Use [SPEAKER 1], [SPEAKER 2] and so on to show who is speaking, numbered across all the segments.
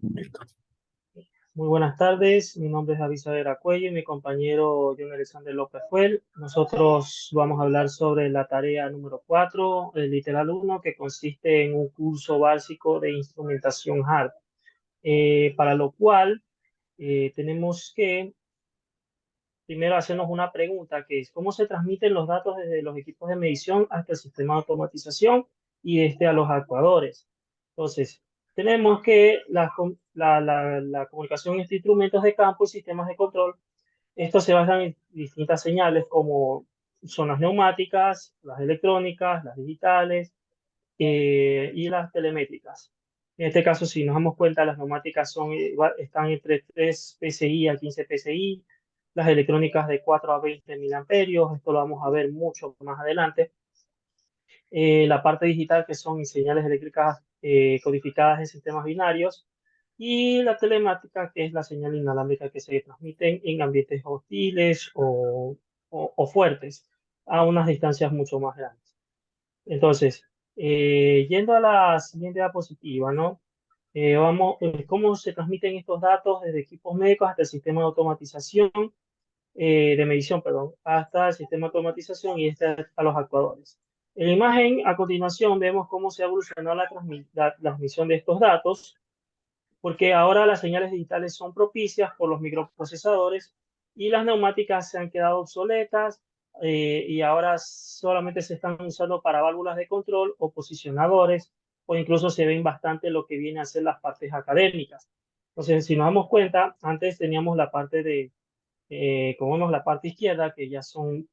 [SPEAKER 1] Listo.
[SPEAKER 2] Muy buenas tardes, mi nombre es David Saavedra Cuello y mi compañero John Alexander López Fuel. Nosotros vamos a hablar sobre la tarea número 4, el literal uno, que consiste en un curso básico de instrumentación hard, para lo cual tenemos que primero hacernos una pregunta, que es ¿cómo se transmiten los datos desde los equipos de medición hasta el sistema de automatización y a los actuadores? Entonces, tenemos que la comunicación entre instrumentos de campo y sistemas de control, esto se basa en distintas señales como son las neumáticas, las electrónicas, las digitales y las telemétricas. En este caso, si nos damos cuenta, las neumáticas están entre 3 PSI a 15 PSI, las electrónicas de 4 a 20 miliamperios, esto lo vamos a ver mucho más adelante. La parte digital, que son señales eléctricas codificadas en sistemas binarios, y la telemática, que es la señal inalámbrica que se transmiten en ambientes hostiles o fuertes a unas distancias mucho más grandes. Entonces, yendo a la siguiente diapositiva, ¿no? ¿Cómo se transmiten estos datos desde equipos médicos hasta el sistema de automatización, de medición, perdón, hasta el sistema de automatización a los actuadores? En la imagen, a continuación, vemos cómo se ha evolucionado la transmisión de estos datos, porque ahora las señales digitales son propicias por los microprocesadores y las neumáticas se han quedado obsoletas, y ahora solamente se están usando para válvulas de control o posicionadores, o incluso se ven bastante lo que viene a ser las partes académicas. Entonces, si nos damos cuenta, antes teníamos la parte como vemos, la parte izquierda, que ya son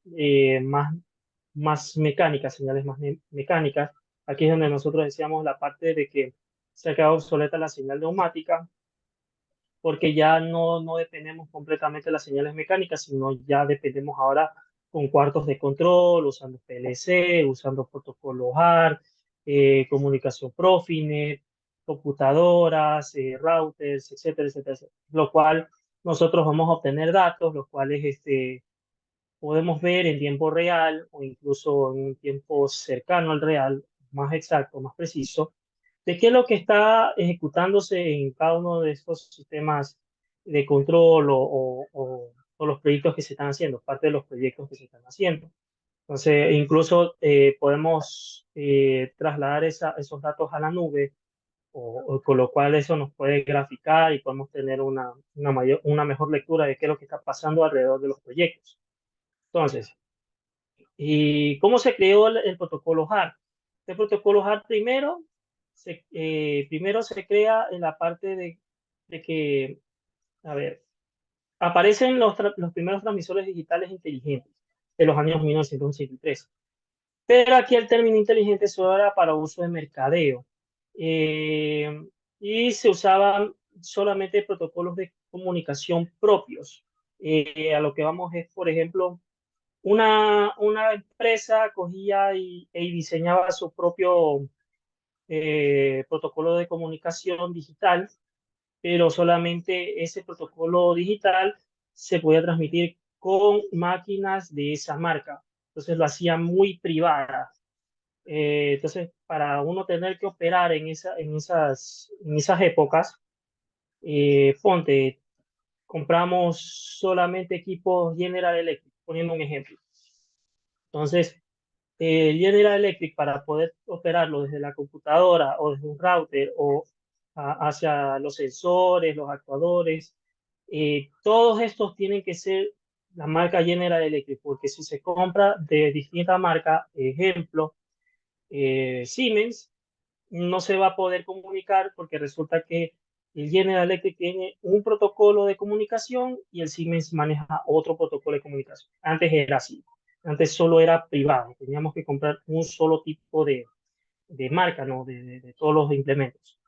[SPEAKER 2] más mecánicas, señales más mecánicas. Aquí es donde nosotros decíamos la parte de que se ha quedado obsoleta la señal neumática, porque ya no dependemos completamente de las señales mecánicas, sino ya dependemos ahora con cuartos de control, usando PLC, usando protocolos ARP, comunicación Profinet, computadoras, routers, etcétera, etcétera, etcétera. Lo cual nosotros vamos a obtener datos, los cuales podemos ver en tiempo real o incluso en un tiempo cercano al real, más exacto, más preciso, de qué es lo que está ejecutándose en cada uno de estos sistemas de control o los proyectos que se están haciendo, parte de los proyectos que se están haciendo. Entonces, incluso podemos trasladar esos datos a la nube, con lo cual eso nos puede graficar y podemos tener una mejor lectura de qué es lo que está pasando alrededor de los proyectos. Entonces, ¿y cómo se creó el protocolo HART? Este protocolo HART primero se crea en la parte de que, a ver, aparecen los primeros transmisores digitales inteligentes de los años 1983. Pero aquí el término inteligente solo era para uso de mercadeo. Eh, y se usaban solamente protocolos de comunicación propios. A lo que vamos es, por ejemplo, una empresa cogía y diseñaba su propio protocolo de comunicación digital, pero solamente ese protocolo digital se podía transmitir con máquinas de esa marca. Entonces lo hacía muy privada. Entonces, para uno tener que operar en esas épocas, ponte, compramos solamente equipos General Electric, poniendo un ejemplo. Entonces, General Electric, para poder operarlo desde la computadora o desde un router o hacia los sensores, los actuadores, todos estos tienen que ser la marca General Electric, porque si se compra de distinta marca, ejemplo, Siemens, no se va a poder comunicar porque resulta que el General Electric tiene un protocolo de comunicación y el Siemens maneja otro protocolo de comunicación. Antes era así. Antes solo era privado. Teníamos que comprar un solo tipo de marca, ¿no? De todos los implementos.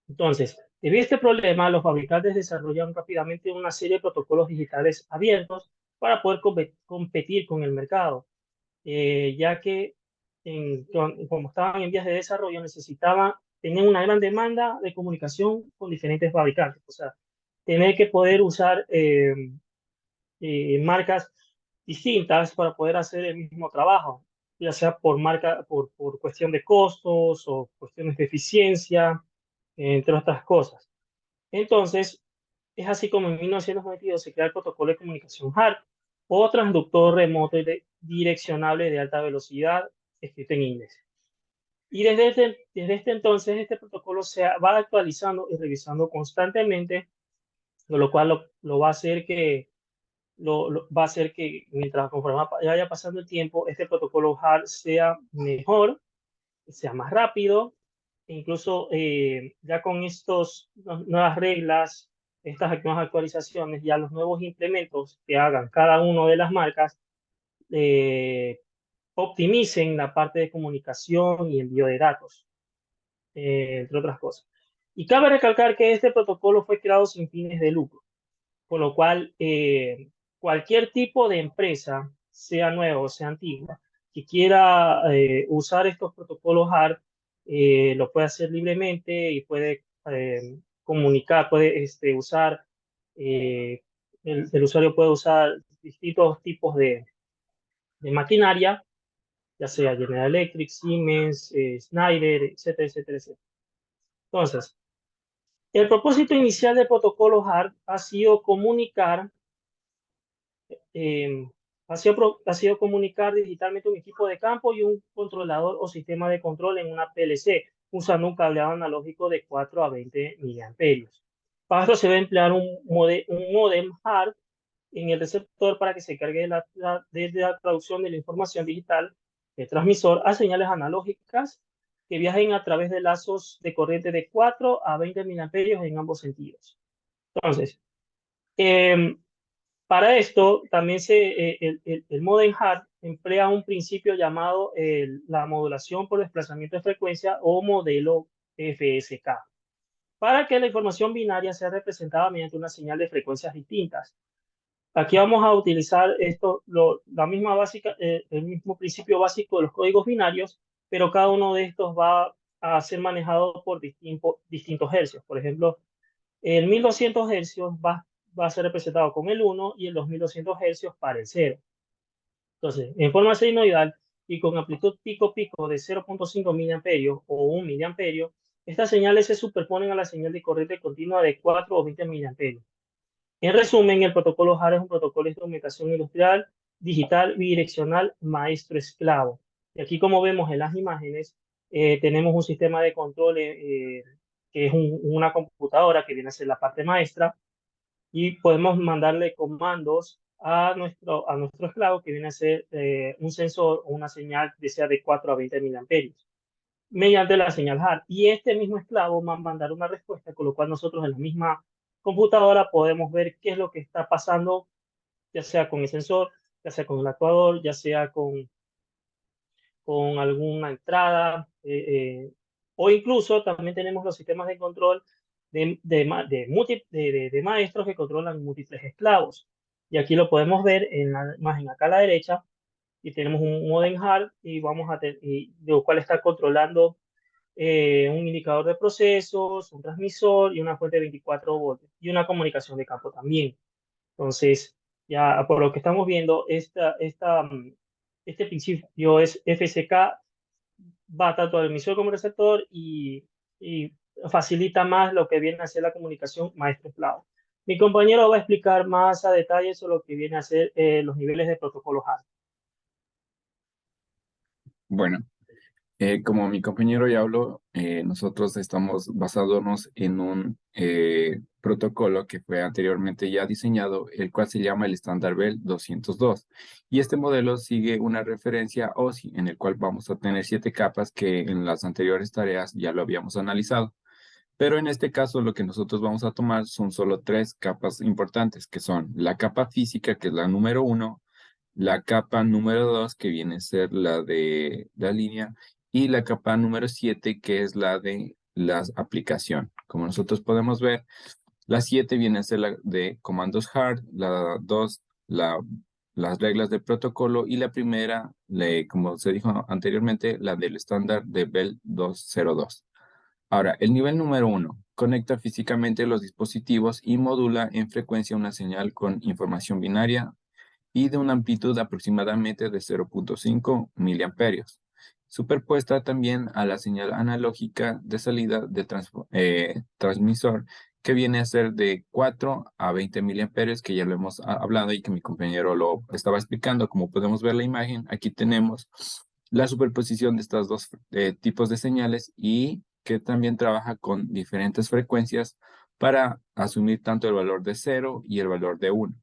[SPEAKER 2] Entonces, debido a este problema, los fabricantes desarrollaron rápidamente una serie de protocolos digitales abiertos para poder competir con el mercado, ya que como estaban en vías de desarrollo, tenían una gran demanda de comunicación con diferentes fabricantes. O sea, tener que poder usar marcas distintas para poder hacer el mismo trabajo, ya sea por cuestión de costos o cuestiones de eficiencia. entre otras cosas. Entonces, es así como en 1992 se crea el protocolo de comunicación HART, o transductor remoto direccionable de alta velocidad, escrito en inglés. Y desde este entonces, este protocolo va actualizando y revisando constantemente, lo cual lo va a hacer que va a hacer que mientras conforme vaya pasando el tiempo, este protocolo HART sea mejor, sea más rápido, e incluso ya con estas nuevas reglas, estas nuevas actualizaciones, ya los nuevos implementos que hagan cada una de las marcas, eh, optimicen la parte de comunicación y envío de datos, entre otras cosas. Y cabe recalcar que este protocolo fue creado sin fines de lucro, por lo cual cualquier tipo de empresa, sea nueva o sea antigua, que quiera usar estos protocolos HART, lo puede hacer libremente y puede comunicar, puede usar, eh, el usuario puede usar distintos tipos de maquinaria, ya sea General Electric, Siemens, Schneider, etcétera, etcétera, etcétera. Entonces, el propósito inicial del protocolo HART ha sido comunicar eh, ha sido comunicar digitalmente un equipo de campo y un controlador o sistema de control en una PLC, usando un cableado analógico de 4 a 20 miliamperios. Para esto se va a emplear un modem HART en el receptor para que se cargue de la traducción de la información digital del transmisor a señales analógicas que viajen a través de lazos de corriente de 4 a 20 miliamperios en ambos sentidos. Entonces, eh, para esto, también el modem HART emplea un principio llamado la modulación por desplazamiento de frecuencia, o modelo FSK, para que la información binaria sea representada mediante una señal de frecuencias distintas. Aquí vamos a utilizar el mismo principio básico de los códigos binarios, pero cada uno de estos va a ser manejado por distintos hercios. Por ejemplo, el 1200 hercios va a ser representado con el 1 y el 2200 hercios para el 0. Entonces, en forma senoidal y con amplitud pico-pico de 0.5 miliamperios o 1 miliamperio, estas señales se superponen a la señal de corriente continua de 4 o 20 miliamperios. En resumen, el protocolo HART es un protocolo de instrumentación industrial, digital, bidireccional, maestro-esclavo. Y aquí, como vemos en las imágenes, tenemos un sistema de control que es una computadora que viene a ser la parte maestra, y podemos mandarle comandos a nuestro esclavo, que viene a ser un sensor o una señal que sea de 4 a 20 miliamperios, mediante la señal HART. Y este mismo esclavo va a mandar una respuesta, con lo cual nosotros en la misma computadora podemos ver qué es lo que está pasando, ya sea con el sensor, ya sea con el actuador, ya sea con alguna entrada, o incluso también tenemos los sistemas de control de maestros que controlan múltiples esclavos. Y aquí lo podemos ver en la imagen acá a la derecha, y tenemos un modem HART y de cual está controlando un indicador de procesos, un transmisor y una fuente de 24 voltios y una comunicación de campo también. Entonces, ya por lo que estamos viendo, este principio es FSK, va tanto al emisor como al receptor, y facilita más lo que viene a ser la comunicación maestro-esclavo. Mi compañero va a explicar más a detalle sobre lo que viene a ser los niveles de protocolo HART.
[SPEAKER 1] Bueno, como mi compañero ya habló, nosotros estamos basándonos en un protocolo que fue anteriormente ya diseñado, el cual se llama el estándar Bell 202. Y este modelo sigue una referencia OSI, en el cual vamos a tener 7 capas que en las anteriores tareas ya lo habíamos analizado. Pero en este caso lo que nosotros vamos a tomar son solo 3 capas importantes, que son la capa física, que es la número 1, la capa número 2, que viene a ser la de la línea, y la capa número 7, que es la de la aplicación. Como nosotros podemos ver, la 7 viene a ser la de comandos HART, la 2, las reglas de protocolo, y la primera, como se dijo anteriormente, la del estándar de Bell 202. Ahora, el nivel número 1 conecta físicamente los dispositivos y modula en frecuencia una señal con información binaria y de una amplitud aproximadamente de 0.5 miliamperios. superpuesta también a la señal analógica de salida del transmisor, que viene a ser de 4 a 20 miliamperios, que ya lo hemos hablado y que mi compañero lo estaba explicando. Como podemos ver la imagen, aquí tenemos la superposición de estos dos tipos de señales y que también trabaja con diferentes frecuencias para asumir tanto el valor de 0 y el valor de 1.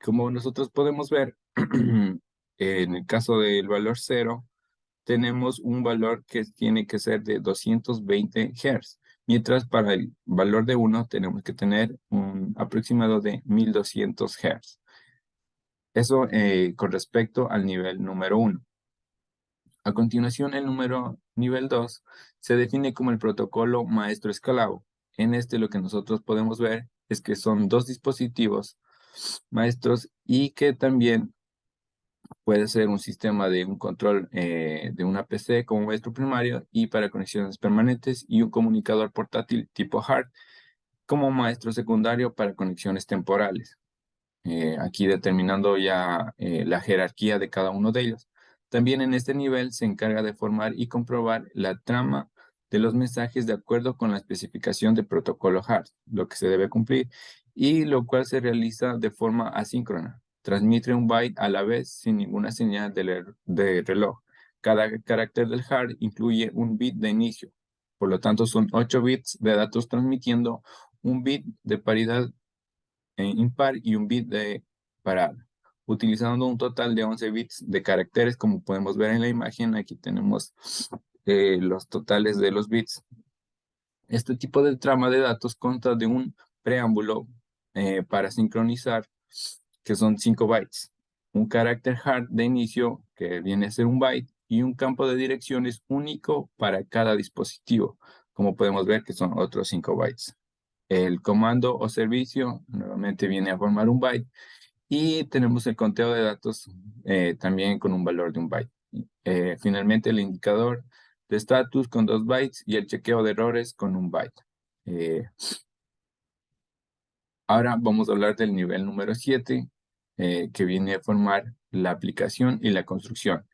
[SPEAKER 1] Como nosotros podemos ver, en el caso del valor 0, tenemos un valor que tiene que ser de 220 Hz, mientras para el valor de 1 tenemos que tener un aproximado de 1200 Hz. Eso con respecto al nivel número 1. A continuación, el nivel 2 se define como el protocolo maestro escalado. En este lo que nosotros podemos ver es que son dos dispositivos maestros y que también puede ser un sistema de un control de una PC como maestro primario y para conexiones permanentes, y un comunicador portátil tipo HART como maestro secundario para conexiones temporales. Aquí determinando ya la jerarquía de cada uno de ellos. También en este nivel se encarga de formar y comprobar la trama de los mensajes de acuerdo con la especificación del protocolo HART, lo que se debe cumplir, y lo cual se realiza de forma asíncrona. Transmite un byte a la vez sin ninguna señal de reloj. Cada carácter del HART incluye un bit de inicio. Por lo tanto, son 8 bits de datos transmitiendo un bit de paridad impar y un bit de parada, utilizando un total de 11 bits de caracteres. Como podemos ver en la imagen, aquí tenemos los totales de los bits. Este tipo de trama de datos consta de un preámbulo para sincronizar, que son 5 bytes, un carácter hard de inicio, que viene a ser un byte, y un campo de direcciones único para cada dispositivo, como podemos ver que son otros 5 bytes. El comando o servicio nuevamente viene a formar un byte, y tenemos el conteo de datos también con un valor de un byte. Finalmente, el indicador de estatus con 2 bytes y el chequeo de errores con un byte. Eh, Ahora vamos a hablar del nivel número 7, que viene a formar la aplicación y la construcción.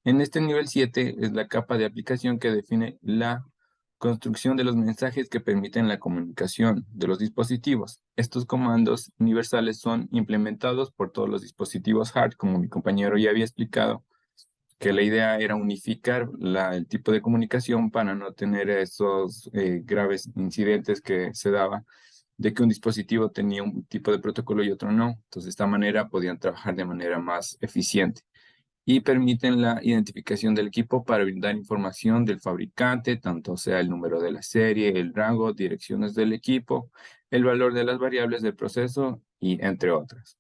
[SPEAKER 1] En este nivel 7 es la capa de aplicación que define la construcción de los mensajes que permiten la comunicación de los dispositivos. Estos comandos universales son implementados por todos los dispositivos hard, como mi compañero ya había explicado, que la idea era unificar el tipo de comunicación para no tener esos graves incidentes que se daba de que un dispositivo tenía un tipo de protocolo y otro no. Entonces, de esta manera podían trabajar de manera más eficiente, y permiten la identificación del equipo para brindar información del fabricante, tanto sea el número de la serie, el rango, direcciones del equipo, el valor de las variables del proceso y entre otras.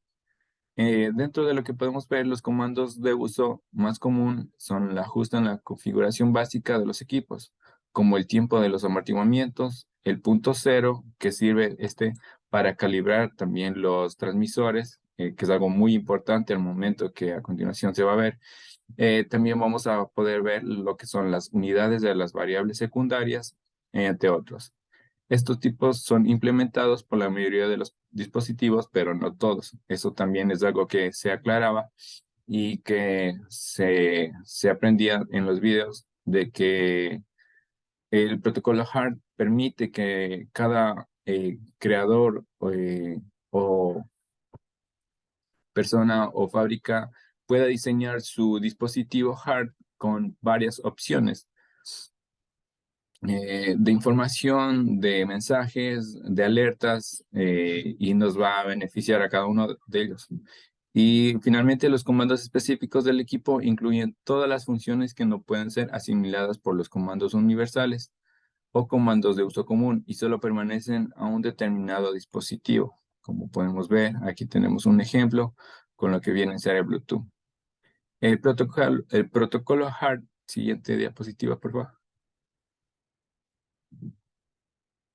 [SPEAKER 1] Dentro de lo que podemos ver, los comandos de uso más común son la ajuste en la configuración básica de los equipos, como el tiempo de los amortiguamientos, el punto cero, que sirve para calibrar también los transmisores, que es algo muy importante al momento que a continuación se va a ver. También vamos a poder ver lo que son las unidades de las variables secundarias, entre otros. Estos tipos son implementados por la mayoría de los dispositivos, pero no todos. Eso también es algo que se aclaraba y que se aprendía en los videos, de que el protocolo HART permite que cada creador o persona o fábrica pueda diseñar su dispositivo HART con varias opciones de información, de mensajes, de alertas, y nos va a beneficiar a cada uno de ellos. Y finalmente, los comandos específicos del equipo incluyen todas las funciones que no pueden ser asimiladas por los comandos universales o comandos de uso común, y solo permanecen a un determinado dispositivo. Como podemos ver, aquí tenemos un ejemplo con lo que viene a ser el Bluetooth. El protocolo HART, siguiente diapositiva, por favor.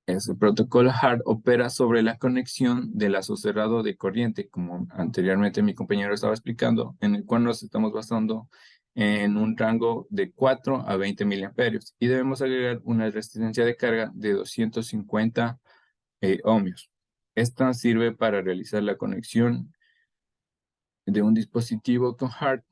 [SPEAKER 1] El protocolo HART opera sobre la conexión del lazo cerrado de corriente, como anteriormente mi compañero estaba explicando, en el cual nos estamos basando en un rango de 4 a 20 miliamperios, y debemos agregar una resistencia de carga de 250 ohmios. Esta sirve para realizar la conexión de un dispositivo con HART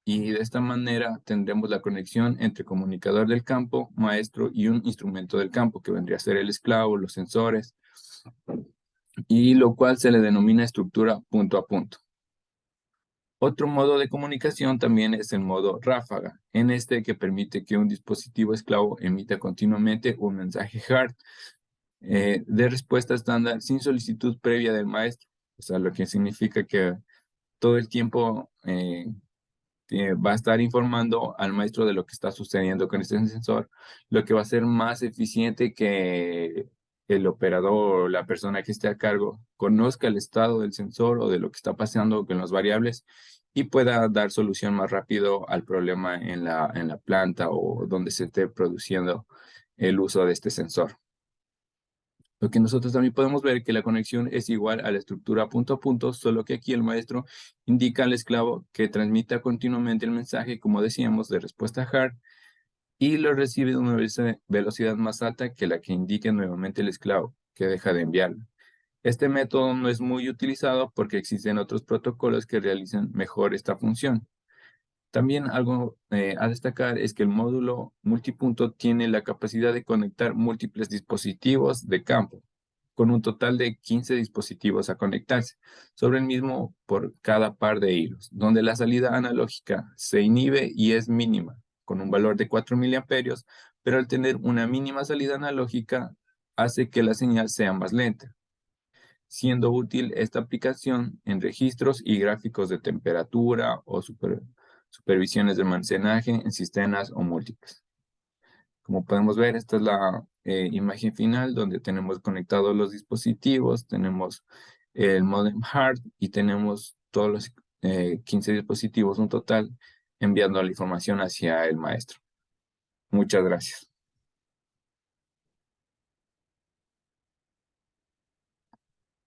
[SPEAKER 1] y de esta manera tendremos la conexión entre comunicador del campo, maestro y un instrumento del campo, que vendría a ser el esclavo, los sensores, y lo cual se le denomina estructura punto a punto. Otro modo de comunicación también es el modo ráfaga, en este que permite que un dispositivo esclavo emita continuamente un mensaje hard de respuesta estándar sin solicitud previa del maestro. O sea, lo que significa que todo el tiempo va a estar informando al maestro de lo que está sucediendo con este sensor, lo que va a ser más eficiente que el operador o la persona que esté a cargo conozca el estado del sensor o de lo que está pasando con las variables y pueda dar solución más rápido al problema en la planta o donde se esté produciendo el uso de este sensor. Lo que nosotros también podemos ver que la conexión es igual a la estructura punto a punto, solo que aquí el maestro indica al esclavo que transmita continuamente el mensaje, como decíamos, de respuesta hard, y lo recibe a una velocidad más alta que la que indique nuevamente el esclavo, que deja de enviarlo. Este método no es muy utilizado porque existen otros protocolos que realizan mejor esta función. También algo a destacar es que el módulo multipunto tiene la capacidad de conectar múltiples dispositivos de campo, con un total de 15 dispositivos a conectarse sobre el mismo por cada par de hilos, donde la salida analógica se inhibe y es mínima, con un valor de 4 miliamperios, pero al tener una mínima salida analógica hace que la señal sea más lenta, siendo útil esta aplicación en registros y gráficos de temperatura o supervisiones de almacenaje en sistemas o múltiples. Como podemos ver, esta es la imagen final donde tenemos conectados los dispositivos, tenemos el modem hard y tenemos todos los 15 dispositivos, un total, enviando la información hacia el maestro. Muchas gracias.